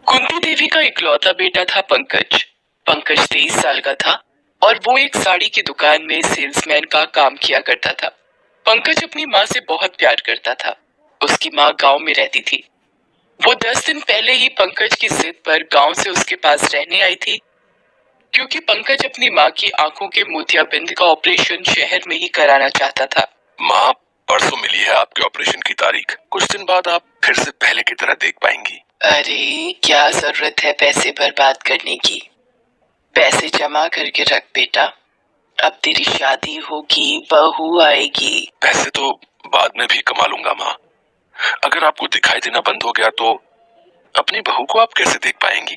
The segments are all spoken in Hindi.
कुंती देवी का इकलौता बेटा था पंकज। पंकज 23 साल का था और वो एक साड़ी की दुकान में सेल्समैन का काम किया करता था। पंकज अपनी माँ से बहुत प्यार करता था। उसकी माँ गांव में रहती थी। वो 10 दिन पहले ही पंकज की जिद पर गांव से उसके पास रहने आई थी, क्योंकि पंकज अपनी माँ की आंखों के मोतियाबिंद का ऑपरेशन शहर में ही कराना चाहता था। माँ, परसों मिली है आपके ऑपरेशन की तारीख। कुछ दिन बाद आप फिर से पहले की तरह देख पाएंगी। अरे क्या जरूरत है पैसे बर्बाद करने की। पैसे जमा करके रख बेटा, अब तेरी शादी होगी, बहू आएगी। पैसे तो बाद में भी कमा लूंगा माँ। अगर आपको दिखाई देना बंद हो गया तो अपनी बहू को आप कैसे देख पाएंगी?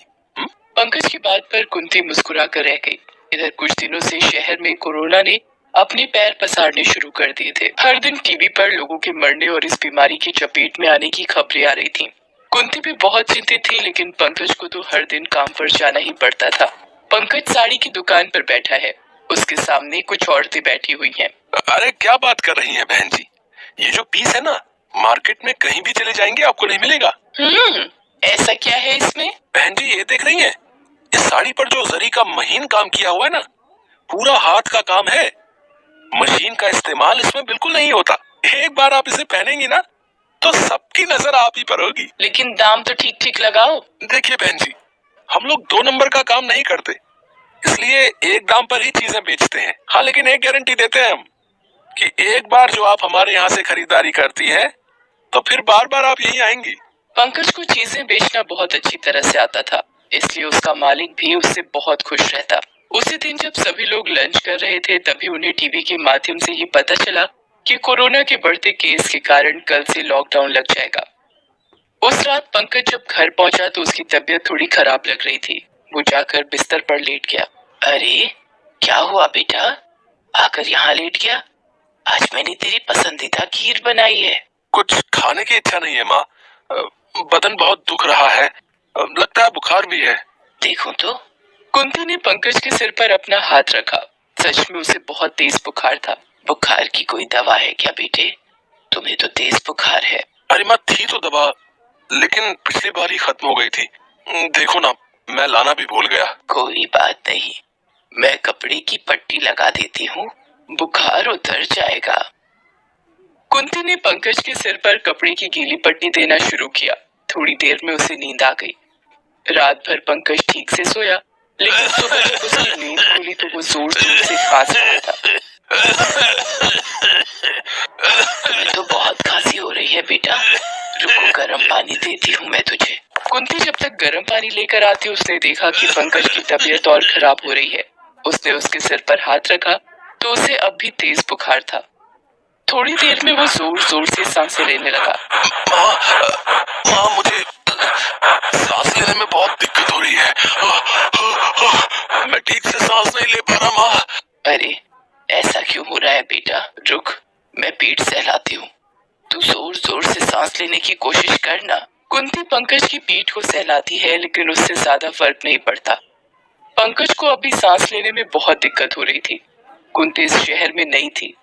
पंकज की बात पर कुंती मुस्कुरा कर रह गई। इधर कुछ दिनों से शहर में कोरोना ने अपने पैर पसारने शुरू कर दिए थे। हर दिन टीवी पर लोगों के मरने और इस बीमारी की चपेट में आने की खबरें आ रही थीं। कुंती भी बहुत चिंतित थी, लेकिन पंकज को तो हर दिन काम पर जाना ही पड़ता था। पंकज साड़ी की दुकान पर बैठा है। उसके सामने कुछ औरतें बैठी हुई हैं। अरे क्या बात कर रही हैं बहन जी? ये जो पीस है ना, मार्केट में कहीं भी चले जाएंगे आपको नहीं मिलेगा। ऐसा क्या है इसमें? बहन जी ये देख रही हैं? इस साड़ी पर जो जरी का महीन काम किया हुआ है ना, पूरा हाथ का काम है। मशीन का इस्तेमाल इसमें बिल्कुल नहीं होता। एक बार आप इसे पहनेंगी ना तो सबकी नजर आप ही पर होगी। लेकिन दाम तो ठीक ठीक लगाओ। देखिए बहन जी, हम लोग 2 नंबर का काम नहीं करते, इसलिए एक दाम पर ही चीजें बेचते हैं। हाँ, लेकिन एक गारंटी देते हैं हम कि एक बार जो आप हमारे यहाँ से खरीदारी करती हैं तो फिर बार बार आप यहीं आएंगी। पंकज को चीजें बेचना बहुत अच्छी तरह से आता था, इसलिए उसका मालिक भी उससे बहुत खुश रहता। उसी दिन जब सभी लोग लंच कर रहे थे, तभी उन्हें टीवी के माध्यम से ये पता चला कि कोरोना के बढ़ते केस के कारण कल से लॉकडाउन लग जाएगा। उस रात पंकज जब घर पहुंचा तो उसकी तबीयत थोड़ी खराब लग रही थी। वो जाकर बिस्तर पर लेट गया। अरे क्या हुआ बेटा, आकर यहाँ लेट गया? आज मैंने तेरी पसंदीदा खीर बनाई है। कुछ खाने की इच्छा नहीं है माँ। बदन बहुत दुख रहा है, लगता है बुखार भी है। देखो तो। कुंती ने पंकज के सिर पर अपना हाथ रखा। सच में उसे बहुत तेज बुखार था। बुखार की कोई दवा है क्या बेटे? तुम्हें तो तेज बुखार है। अरे माँ, थी तो दवा, लेकिन पिछली बार ही खत्म हो गई थी। देखो ना, मैं लाना भी भूल गया। कोई बात नहीं, मैं कपड़े की पट्टी लगा देती हूँ, बुखार उतर जाएगा। कुंती ने पंकज के सिर पर कपड़े की गीली पट्टी देना शुरू किया। थोड़ी देर में उसे नींद आ गई। रात भर पंकज ठीक से सोया, लेकिन सुबह जब उसकी नींद खुली तो वो जोर जोर से खांस रहा था। तुम्हें तो बहुत खांसी हो रही है बेटा, रुको गर्म पानी देती हूँ मैं तुझे। कुंती जब तक गर्म पानी लेकर आती, उसने देखा कि पंकज की तबीयत और खराब हो रही है। उसने उसके सिर पर हाथ रखा तो उसे अब भी तेज बुखार था। थोड़ी देर में वो जोर जोर से सांसें लेने लगा। माँ, मुझे सांस लेने में बहुत दिक्कत हो रही है। मैं ठीक से सांस नहीं ले पा रहा माँ। अरे ऐसा क्यों हो रहा है बेटा? रुक, मैं पेट सहलाती हूँ, तू जोर जोर से सांस लेने की कोशिश करना। कुंती पंकज की पीठ को सहलाती है, लेकिन उससे ज्यादा फर्क नहीं पड़ता। पंकज को अभी सांस लेने में बहुत दिक्कत हो रही थी। कुंती इस शहर में नई थी।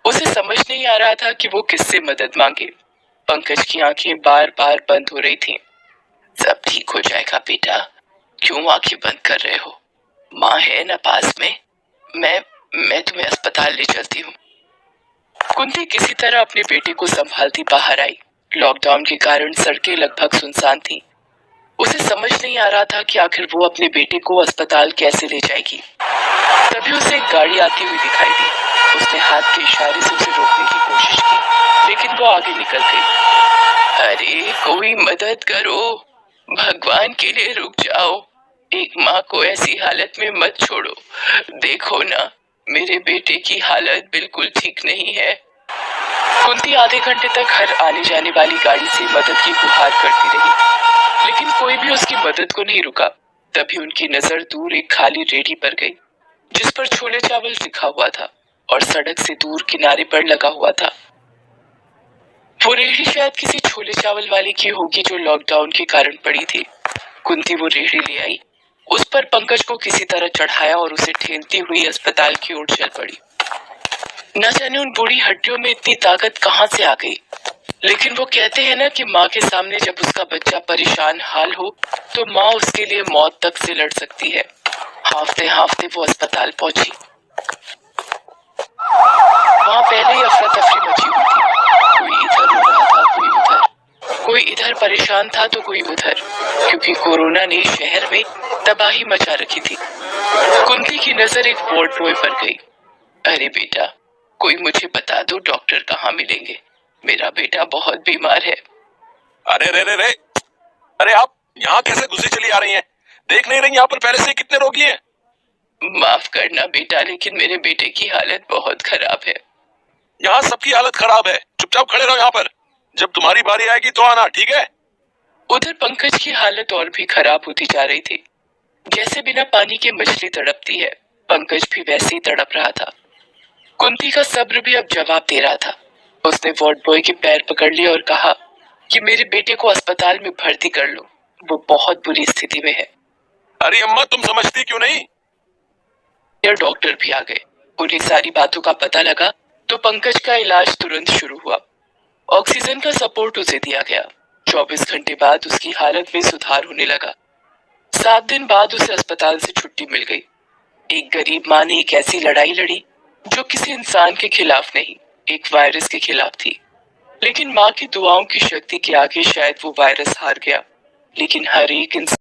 उसे समझ नहीं आ रहा था कि वो किससे मदद मांगे। पंकज की आंखें बार बार बंद हो रही थीं। सब ठीक हो जाएगा बेटा, क्यों आंखें बंद कर रहे हो? माँ है ना पास में, मैं तुम्हें अस्पताल ले चलती हूँ। कुंती किसी तरह अपने बेटे को संभालती बाहर आई। लॉकडाउन के कारण सड़कें लगभग सुनसान थीं। उसे समझ नहीं आ रहा था कि आखिर वो अपने बेटे को अस्पताल कैसे ले जाएगी। तभी उसे एक गाड़ी आती हुई दिखाई दी। उसने हाथ के इशारे से उसे रोकने की कोशिश की, लेकिन वो आगे निकल गई। अरे कोई मदद करो, भगवान के लिए रुक जाओ, एक माँ को ऐसी हालत में मत छोड़ो। देखो ना, मेरे बेटे की हालत बिल्कुल ठीक नहीं है। कुंती आधे घंटे तक हर आने जाने वाली गाड़ी से मदद की गुहार करती रही, लेकिन कोई भी उसकी मदद को नहीं रुका। तभी उनकी नजर दूर एक खाली रेहड़ी पर गई, जिस पर छोले चावल लिखा हुआ था और सड़क से दूर किनारे पर लगा हुआ था। वो रेहड़ी शायद किसी छोले चावल वाले की होगी जो लॉकडाउन के कारण पड़ी थी। कुंती वो रेहड़ी ले आई, उस पर पंकज को किसी तरह चढ़ाया और उसे ठेलती हुई अस्पताल की ओर चल पड़ी। न जाने उन बूढ़ी हड्डियों में इतनी ताकत कहां से आ गई। लेकिन वो कहते हैं ना कि माँ के सामने जब उसका बच्चा परेशान हाल हो तो माँ उसके लिए मौत तक से लड़ सकती है। हाफते हाफते वो अस्पताल पहुंची। वहाँ पहले ही अफरा तफरी मची हुई थी। कोई इधर रो रहा था, कोई उधर। कोई इधर परेशान था तो कोई उधर, क्योंकि कोरोना ने शहर में तबाही मचा रखी थी। कुंती की नजर एक वार्ड बॉय पर गई। अरे बेटा, कोई मुझे बता दो डॉक्टर कहाँ मिलेंगे, मेरा बेटा बहुत बीमार है। अरे रे रे रे, अरे आप यहाँ कैसे घुसी चली आ रही हैं? देख नहीं रही यहाँ पर पहले से कितने रोगी हैं? माफ करना बेटा, लेकिन मेरे बेटे की हालत बहुत खराब है। यहाँ सबकी हालत खराब है, चुपचाप खड़े रहो यहाँ पर। जब तुम्हारी बारी आएगी तो आना, ठीक है? उधर पंकज की हालत और भी खराब होती जा रही थी। जैसे बिना पानी के मछली तड़पती है, पंकज भी वैसे ही तड़प रहा था। कुंती का सब्र भी अब जवाब दे रहा था। उसने वार्ड बॉय के पैर पकड़ लिए और कहा कि मेरे बेटे को अस्पताल में भर्ती कर लो, वो बहुत बुरी स्थिति में है। अरे अम्मा, तुम समझती क्यों नहीं? यार डॉक्टर भी आ गए। उन्हें सारी बातों का पता लगा तो पंकज का इलाज तुरंत शुरू हुआ। ऑक्सीजन का सपोर्ट उसे दिया गया। 24 घंटे बाद उसकी हालत में सुधार होने लगा। 7 दिन बाद उसे अस्पताल से छुट्टी मिल गई। एक गरीब माँ ने एक ऐसी लड़ाई लड़ी जो किसी इंसान के खिलाफ नहीं, एक वायरस के खिलाफ थी। लेकिन माँ की दुआओं की शक्ति के आगे शायद वो वायरस हार गया। लेकिन हर एक इंसान